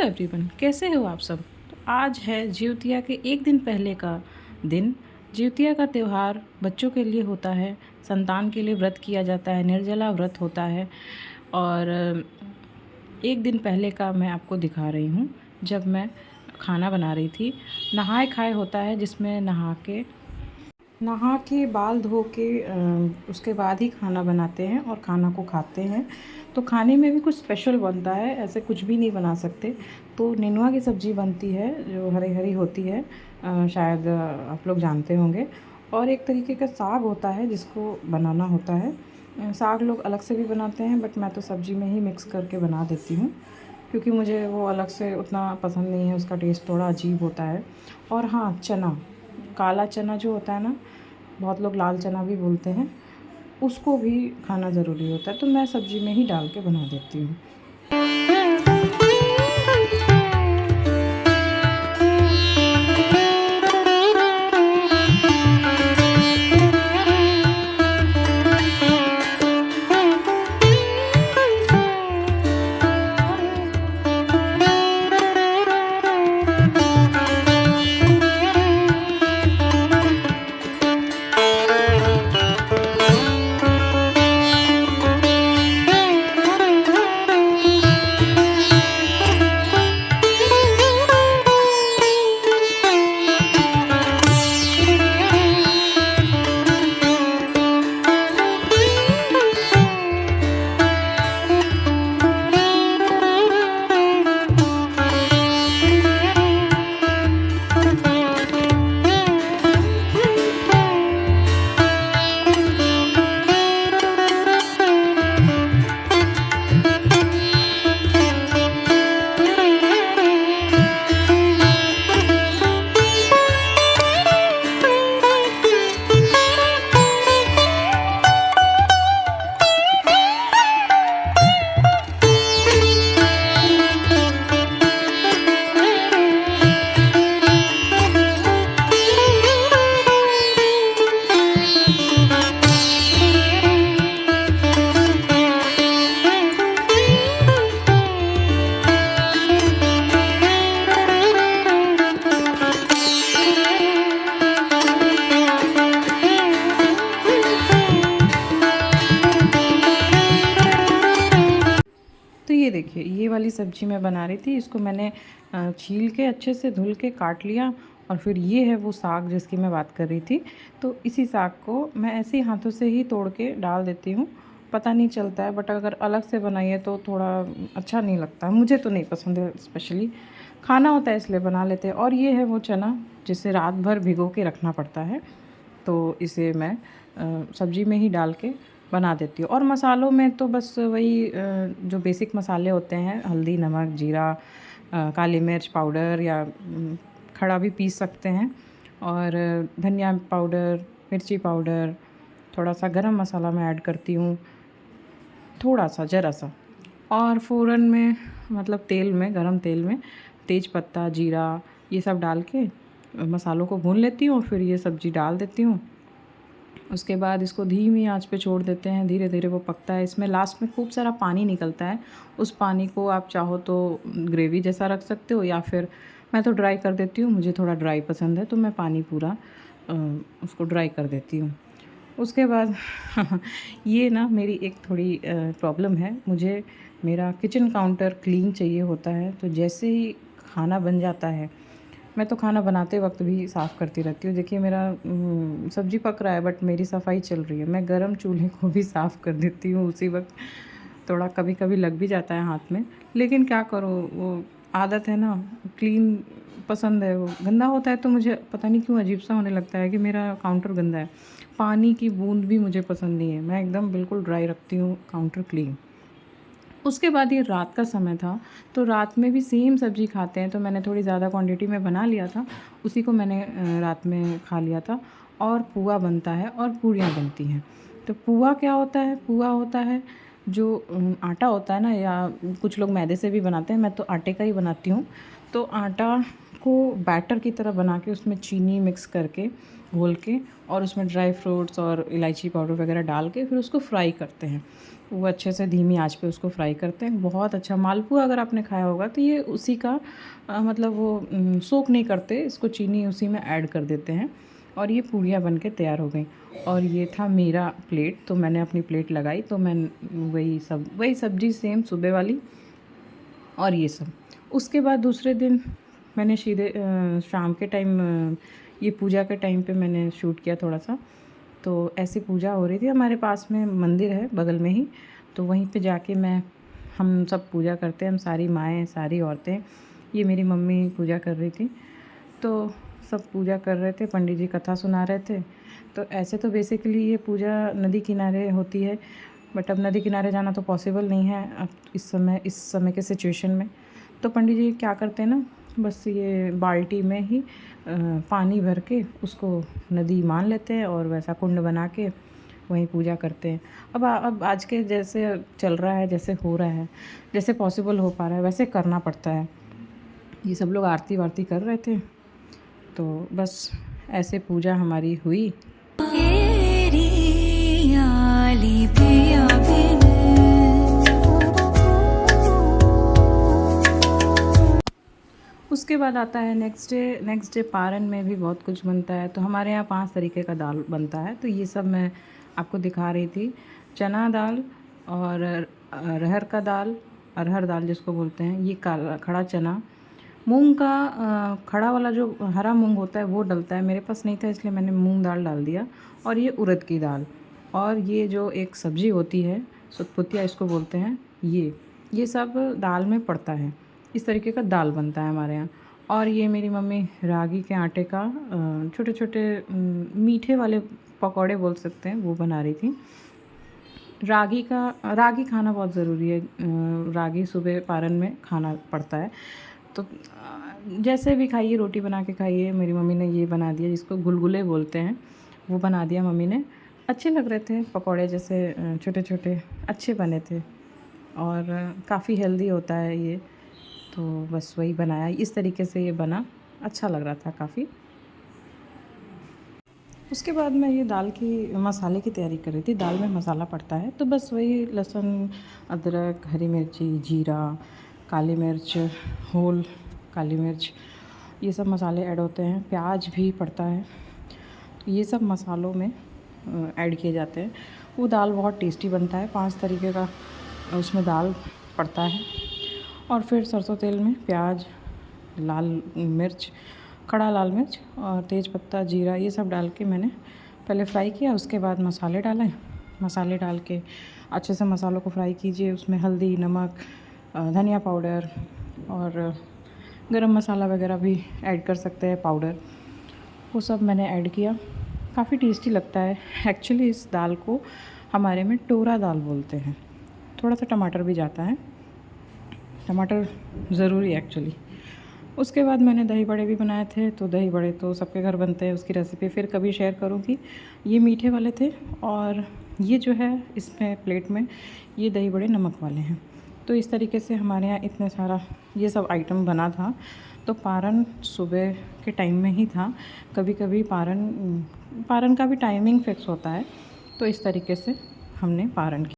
Hello everyone, कैसे हो आप सब। तो आज है जिउतिया के एक दिन पहले का दिन। जिउतिया का त्यौहार बच्चों के लिए होता है, संतान के लिए व्रत किया जाता है, निर्जला व्रत होता है। और एक दिन पहले का मैं आपको दिखा रही हूँ, जब मैं खाना बना रही थी। नहाए खाए होता है, जिसमें नहा के बाल धो के उसके बाद ही खाना बनाते हैं और खाना को खाते हैं। तो खाने में भी कुछ स्पेशल बनता है, ऐसे कुछ भी नहीं बना सकते। तो नेनुआ की सब्ज़ी बनती है जो हरी हरी होती है, शायद आप लोग जानते होंगे। और एक तरीके का साग होता है जिसको बनाना होता है। साग लोग अलग से भी बनाते हैं, बट मैं तो सब्ज़ी में ही मिक्स करके बना देती हूँ, क्योंकि मुझे वो अलग से उतना पसंद नहीं है, उसका टेस्ट थोड़ा अजीब होता है। और हाँ, चना, काला चना जो होता है ना, बहुत लोग लाल चना भी बोलते हैं, उसको भी खाना ज़रूरी होता है। तो मैं सब्ज़ी में ही डाल के बना देती हूँ। तो ये देखिए, ये वाली सब्ज़ी मैं बना रही थी। इसको मैंने छील के अच्छे से धुल के काट लिया। और फिर ये है वो साग जिसकी मैं बात कर रही थी। तो इसी साग को मैं ऐसे ही हाथों से ही तोड़ के डाल देती हूँ। पता नहीं चलता है, बट अगर अलग से बनाइए तो थोड़ा अच्छा नहीं लगता है। मुझे तो नहीं पसंद है, स्पेशली खाना होता है इसलिए बना लेते हैं। और ये है वो चना जिसे रात भर भिगो के रखना पड़ता है। तो इसे मैं सब्ज़ी में ही डाल के बना देती हूँ। और मसालों में तो बस वही जो बेसिक मसाले होते हैं, हल्दी, नमक, जीरा, काली मिर्च पाउडर, या खड़ा भी पीस सकते हैं। और धनिया पाउडर, मिर्ची पाउडर, थोड़ा सा गरम मसाला मैं ऐड करती हूँ, थोड़ा सा, ज़रा सा। और फ़ौरन में, मतलब तेल में, गरम तेल में तेज पत्ता, जीरा, ये सब डाल के मसालों को भून लेती हूँ। फिर ये सब्ज़ी डाल देती हूँ। उसके बाद इसको धीमी आंच पे छोड़ देते हैं, धीरे धीरे वो पकता है। इसमें लास्ट में खूब सारा पानी निकलता है। उस पानी को आप चाहो तो ग्रेवी जैसा रख सकते हो, या फिर मैं तो ड्राई कर देती हूँ। मुझे थोड़ा ड्राई पसंद है, तो मैं पानी पूरा उसको ड्राई कर देती हूँ। उसके बाद ये ना मेरी एक थोड़ी प्रॉब्लम है। मुझे मेरा किचन काउंटर क्लीन चाहिए होता है। तो जैसे ही खाना बन जाता है, मैं तो खाना बनाते वक्त भी साफ़ करती रहती हूँ। देखिए, मेरा सब्ज़ी पक रहा है, बट मेरी सफाई चल रही है। मैं गरम चूल्हे को भी साफ़ कर देती हूँ उसी वक्त। थोड़ा कभी कभी लग भी जाता है हाथ में, लेकिन क्या करूँ, वो आदत है ना। क्लीन पसंद है। वो गंदा होता है तो मुझे पता नहीं क्यों अजीब सा होने लगता है कि मेरा काउंटर गंदा है। पानी की बूंद भी मुझे पसंद नहीं है। मैं एकदम बिल्कुल ड्राई रखती हूँ काउंटर क्लीन। उसके बाद ये रात का समय था, तो रात में भी सेम सब्ज़ी खाते हैं, तो मैंने थोड़ी ज़्यादा क्वांटिटी में बना लिया था। उसी को मैंने रात में खा लिया था। और पुआ बनता है और पूरियाँ बनती हैं। तो पुआ क्या होता है? पुआ होता है जो आटा होता है ना, या कुछ लोग मैदे से भी बनाते हैं, मैं तो आटे का ही बनाती हूँ। तो आटा को बैटर की तरह बना के उसमें चीनी मिक्स करके घोल के और उसमें ड्राई फ्रूट्स और इलायची पाउडर वगैरह डाल के फिर उसको फ्राई करते हैं। वो अच्छे से धीमी आंच पे उसको फ्राई करते हैं। बहुत अच्छा मालपुआ अगर आपने खाया होगा तो ये उसी का मतलब वो सोक नहीं करते, इसको चीनी उसी में ऐड कर देते हैं और ये पूड़ियाँ बन के तैयार हो गई। और ये था मेरा प्लेट, तो मैंने अपनी प्लेट लगाई तो मैं वही सब्ज़ी सेम सुबह वाली और ये सब। उसके बाद दूसरे दिन मैंने सीधे शाम के टाइम ये पूजा के टाइम पे मैंने शूट किया थोड़ा सा। तो ऐसी पूजा हो रही थी, हमारे पास में मंदिर है बगल में ही, तो वहीं पे जाके हम सब पूजा करते हैं, हम सारी माएँ सारी औरतें। ये मेरी मम्मी पूजा कर रही थी, तो सब पूजा कर रहे थे, पंडित जी कथा सुना रहे थे। तो ऐसे तो बेसिकली ये पूजा नदी किनारे होती है, बट अब नदी किनारे जाना तो पॉसिबल नहीं है अब इस समय के सिचुएशन में। तो पंडित जी क्या करते हैं ना, बस ये बाल्टी में ही पानी भर के उसको नदी मान लेते हैं और वैसा कुंड बना के वहीं पूजा करते हैं। अब आज के जैसे चल रहा है, जैसे हो रहा है, जैसे पॉसिबल हो पा रहा है वैसे करना पड़ता है। ये सब लोग आरती वारती कर रहे थे, तो बस ऐसे पूजा हमारी हुई। उसके बाद आता है नेक्स्ट डे पारन में भी बहुत कुछ बनता है। तो हमारे यहाँ 5 तरीके का दाल बनता है, तो ये सब मैं आपको दिखा रही थी। चना दाल और अरहर का दाल, अरहर दाल जिसको बोलते हैं, ये काला खड़ा चना, मूंग का खड़ा वाला जो हरा मूंग होता है वो डलता है, मेरे पास नहीं था इसलिए मैंने मूंग दाल डाल दिया। और ये उड़द की दाल, और ये जो एक सब्ज़ी होती है सुतपुतिया इसको बोलते हैं, ये सब दाल में पड़ता है। इस तरीके का दाल बनता है हमारे यहाँ। और ये मेरी मम्मी रागी के आटे का छोटे छोटे मीठे वाले पकौड़े बोल सकते हैं, वो बना रही थी। रागी खाना बहुत ज़रूरी है, रागी सुबह पारन में खाना पड़ता है। तो जैसे भी खाइए, रोटी बना के खाइए। मेरी मम्मी ने ये बना दिया जिसको गुलगुले बोलते हैं, वो बना दिया मम्मी ने। अच्छे लग रहे थे पकौड़े, जैसे छोटे छोटे अच्छे बने थे और काफ़ी हेल्दी होता है ये। तो बस वही बनाया, इस तरीके से ये बना, अच्छा लग रहा था काफ़ी। उसके बाद मैं ये दाल की मसाले की तैयारी कर रही थी। दाल में मसाला पड़ता है, तो बस वही लहसुन, अदरक, हरी मिर्ची, जीरा, काली मिर्च, होल काली मिर्च, ये सब मसाले ऐड होते हैं। प्याज भी पड़ता है, तो ये सब मसालों में ऐड किए जाते हैं। वो दाल बहुत टेस्टी बनता है। 5 तरीके का उसमें दाल पड़ता है। और फिर सरसों तेल में प्याज, लाल मिर्च, खड़ा लाल मिर्च और तेज पत्ता, जीरा, ये सब डाल के मैंने पहले फ्राई किया। उसके बाद मसाले डाले, मसाले डाल के अच्छे से मसालों को फ्राई कीजिए। उसमें हल्दी, नमक, धनिया पाउडर और गरम मसाला वगैरह भी ऐड कर सकते हैं, पाउडर, वो सब मैंने ऐड किया। काफ़ी टेस्टी लगता है। एक्चुअली इस दाल को हमारे में टोरा दाल बोलते हैं। थोड़ा सा टमाटर भी जाता है, टमाटर ज़रूरी है एक्चुअली। उसके बाद मैंने दही बड़े भी बनाए थे, तो दही बड़े तो सबके घर बनते हैं, उसकी रेसिपी फिर कभी शेयर करूँगी। ये मीठे वाले थे और ये जो है इसमें प्लेट में ये दही बड़े नमक वाले हैं। तो इस तरीके से हमारे यहाँ इतने सारा ये सब आइटम बना था। तो पारन सुबह के टाइम में ही था। कभी कभी पारन का भी टाइमिंग फिक्स होता है। तो इस तरीके से हमने पारन किया।